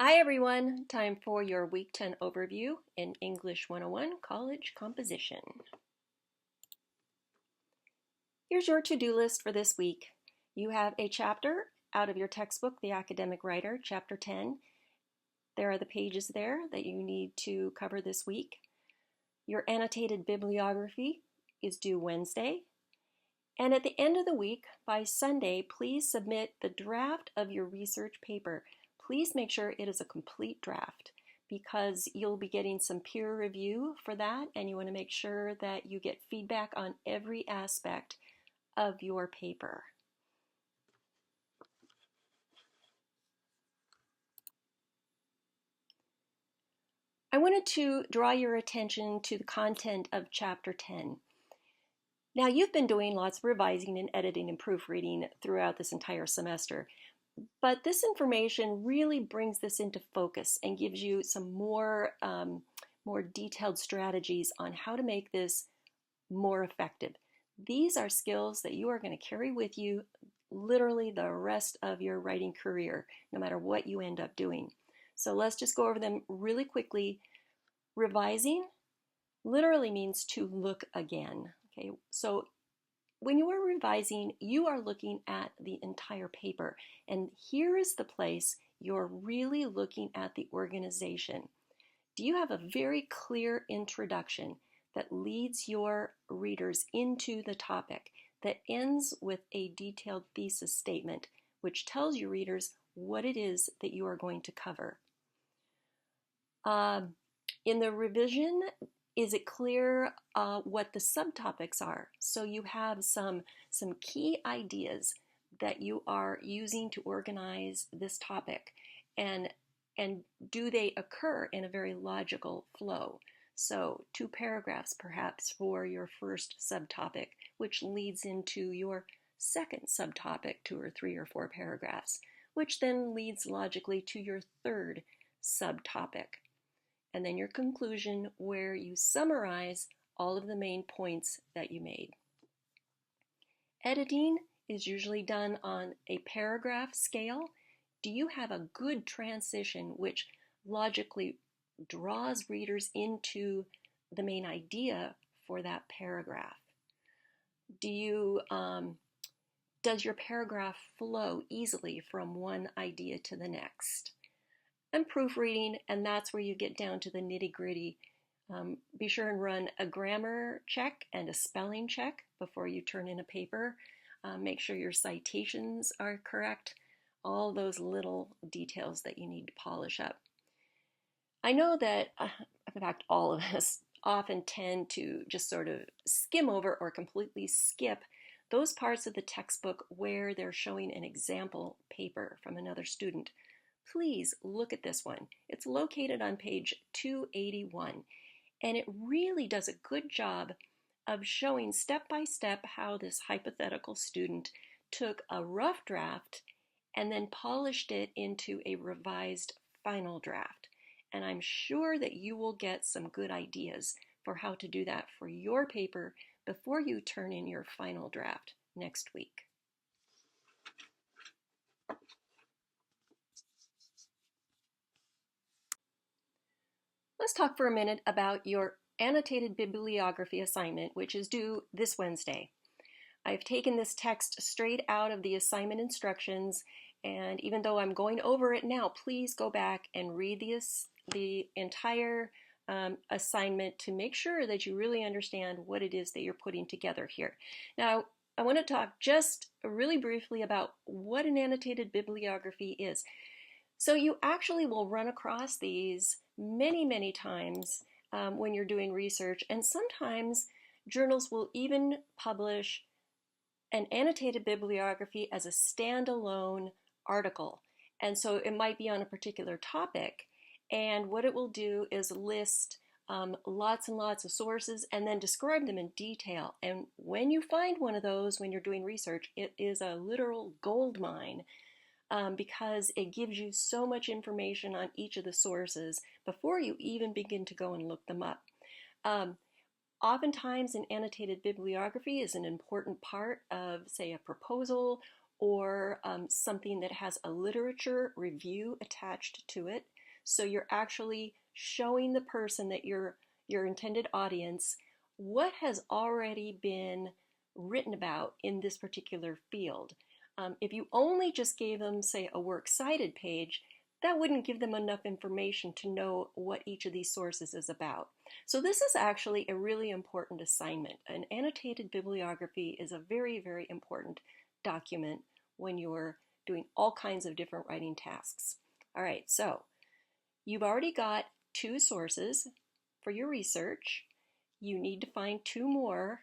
Hi everyone, time for your Week 10 overview in English 101 College Composition. Here's your to-do list for this week. You have a chapter out of your textbook, The Academic Writer, Chapter 10. There are the pages there that you need to cover this week. Your annotated bibliography is due Wednesday. And at the end of the week, by Sunday, please submit the draft of your research paper. Please make sure it is a complete draft because you'll be getting some peer review for that, and you want to make sure that you get feedback on every aspect of your paper. I wanted to draw your attention to the content of Chapter 10. Now, you've been doing lots of revising and editing and proofreading throughout this entire semester. But this information really brings this into focus and gives you some more detailed strategies on how to make this more effective. These are skills that you are going to carry with you literally the rest of your writing career, no matter what you end up doing. So let's just go over them really quickly. Revising literally means to look again. Okay, so when you are revising, you are looking at the entire paper, and here is the place you're really looking at the organization. Do you have a very clear introduction that leads your readers into the topic, that ends with a detailed thesis statement, which tells your readers what it is that you are going to cover? In the revision, is it clear what the subtopics are? So you have some key ideas that you are using to organize this topic, and do they occur in a very logical flow? So 2 paragraphs perhaps for your first subtopic, which leads into your second subtopic, 2 or 3 or 4 paragraphs, which then leads logically to your third subtopic. And then your conclusion where you summarize all of the main points that you made. Editing is usually done on a paragraph scale. Do you have a good transition which logically draws readers into the main idea for that paragraph? Does your paragraph flow easily from one idea to the next? And proofreading, and that's where you get down to the nitty-gritty. Be sure and run a grammar check and a spelling check before you turn in a paper. Make sure your citations are correct. All those little details that you need to polish up. I know that, in fact, all of us often tend to just sort of skim over or completely skip those parts of the textbook where they're showing an example paper from another student. Please look at this one. It's located on page 281, and it really does a good job of showing step by step how this hypothetical student took a rough draft and then polished it into a revised final draft. And I'm sure that you will get some good ideas for how to do that for your paper before you turn in your final draft next week. Let's talk for a minute about your annotated bibliography assignment, which is due this Wednesday. I've taken this text straight out of the assignment instructions, and even though I'm going over it now, please go back and read the entire assignment to make sure that you really understand what it is that you're putting together here. Now, I want to talk just really briefly about what an annotated bibliography is. So you actually will run across these many, many times when you're doing research, and sometimes journals will even publish an annotated bibliography as a standalone article. And so it might be on a particular topic, and what it will do is list lots and lots of sources and then describe them in detail. And when you find one of those when you're doing research, it is a literal gold mine. Because it gives you so much information on each of the sources before you even begin to go and look them up. Oftentimes, an annotated bibliography is an important part of, say, a proposal or something that has a literature review attached to it. So you're actually showing the person that your intended audience what has already been written about in this particular field. If you only just gave them, say, a works cited page, that wouldn't give them enough information to know what each of these sources is about. So this is actually a really important assignment. An annotated bibliography is a very, very important document when you're doing all kinds of different writing tasks. All right, so you've already got 2 sources for your research. You need to find 2 more.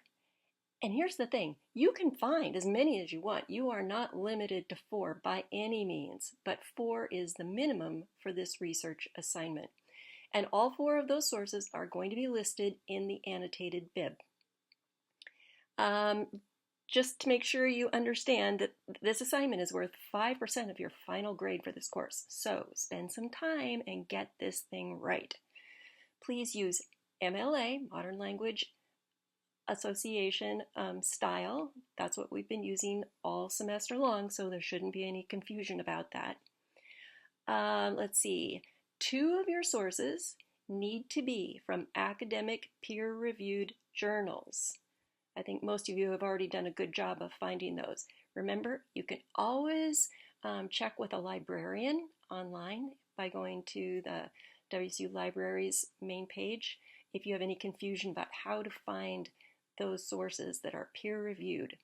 And here's the thing, you can find as many as you want. You are not limited to 4 by any means, but 4 is the minimum for this research assignment. And all 4 of those sources are going to be listed in the annotated bib. Just to make sure you understand that this assignment is worth 5% of your final grade for this course. So spend some time and get this thing right. Please use MLA, Modern Language Association style. That's what we've been using all semester long, so there shouldn't be any confusion about that. Let's see. 2 of your sources need to be from academic peer-reviewed journals. I think most of you have already done a good job of finding those. Remember, you can always check with a librarian online by going to the WSU Libraries main page if you have any confusion about how to find those sources that are peer-reviewed.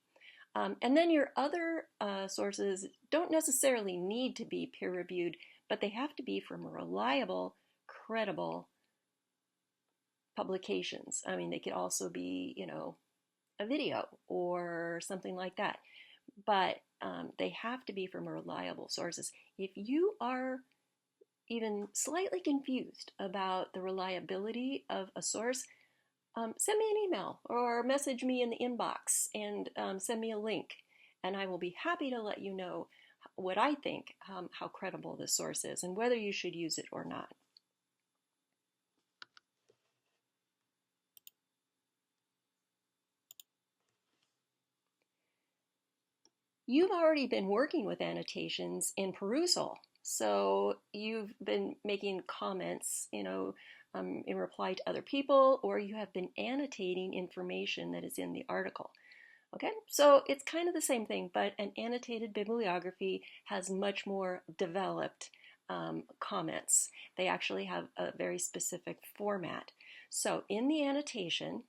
And then your other sources don't necessarily need to be peer-reviewed, but they have to be from reliable, credible publications. I mean, they could also be, a video or something like that, but they have to be from reliable sources. If you are even slightly confused about the reliability of a source, send me an email or message me in the inbox and send me a link, and I will be happy to let you know what I think, how credible this source is and whether you should use it or not. You've already been working with annotations in Perusal, so you've been making comments, in reply to other people, or you have been annotating information that is in the article. Okay, so it's kind of the same thing, but an annotated bibliography has much more developed comments. They actually have a very specific format. So in the annotation,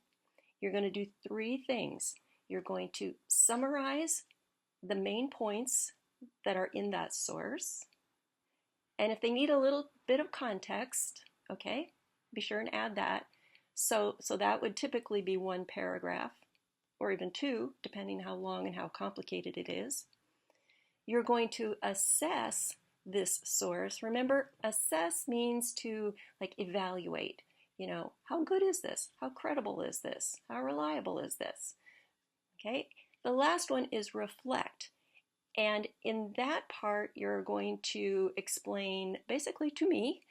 you're going to do 3 things. You're going to summarize the main points that are in that source. And if they need a little bit of context, okay, be sure and add that. So that would typically be 1 paragraph, or even 2, depending how long and how complicated it is. You're going to assess this source. Remember, assess means to evaluate. How good is this? How credible is this? How reliable is this? Okay. The last one is reflect. And in that part, you're going to explain basically to me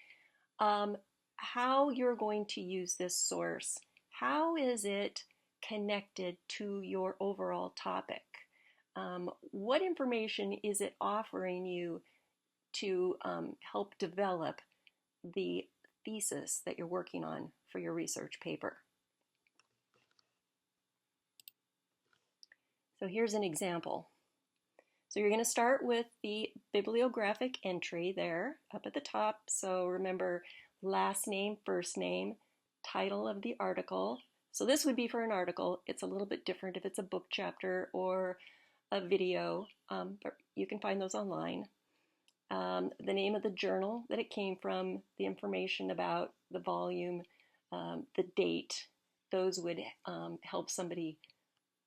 how you're going to use this source. How is it connected to your overall topic? What information is it offering you to help develop the thesis that you're working on for your research paper? So here's an example. So you're going to start with the bibliographic entry there up at the top. So remember, last name, first name, title of the article. So this would be for an article. It's a little bit different if it's a book chapter or a video, but you can find those online. The name of the journal that it came from, the information about the volume, the date. Those would help somebody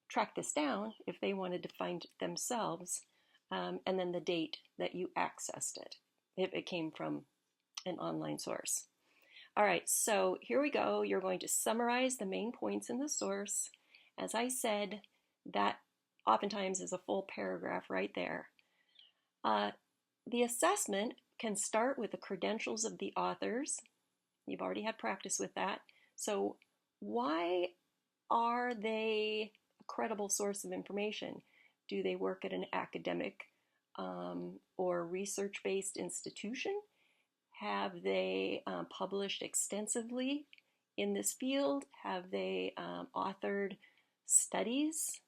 track this down if they wanted to find it themselves, and then the date that you accessed it, if it came from an online source. All right, so here we go. You're going to summarize the main points in the source. As I said, that oftentimes is a full paragraph right there. The assessment can start with the credentials of the authors. You've already had practice with that. So why are they credible source of information? Do they work at an academic or research-based institution? Have they published extensively in this field? Have they authored studies?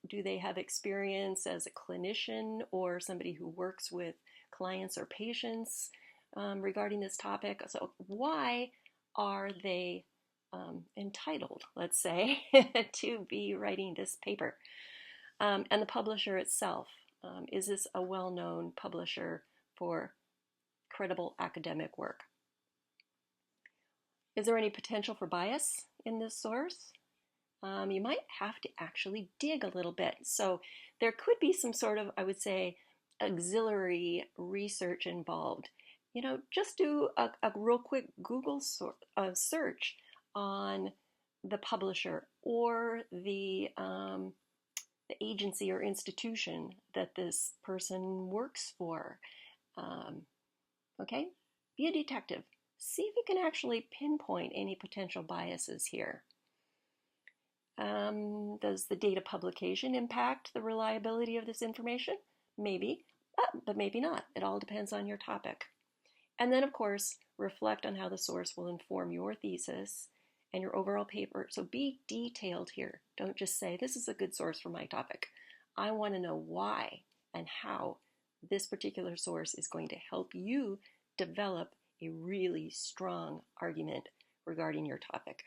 Do they have experience as a clinician or somebody who works with clients or patients regarding this topic? So why are they entitled, let's say, to be writing this paper? And the publisher itself. Is this a well-known publisher for credible academic work? Is there any potential for bias in this source? You might have to actually dig a little bit. So there could be some sort of, I would say, auxiliary research involved. Just do a real quick Google search on the publisher or the agency or institution that this person works for. Okay? Be a detective. See if you can actually pinpoint any potential biases here. Does the data publication impact the reliability of this information? Maybe, but maybe not. It all depends on your topic. And then, of course, reflect on how the source will inform your thesis and your overall paper. So be detailed here. Don't just say, this is a good source for my topic. I want to know why and how this particular source is going to help you develop a really strong argument regarding your topic.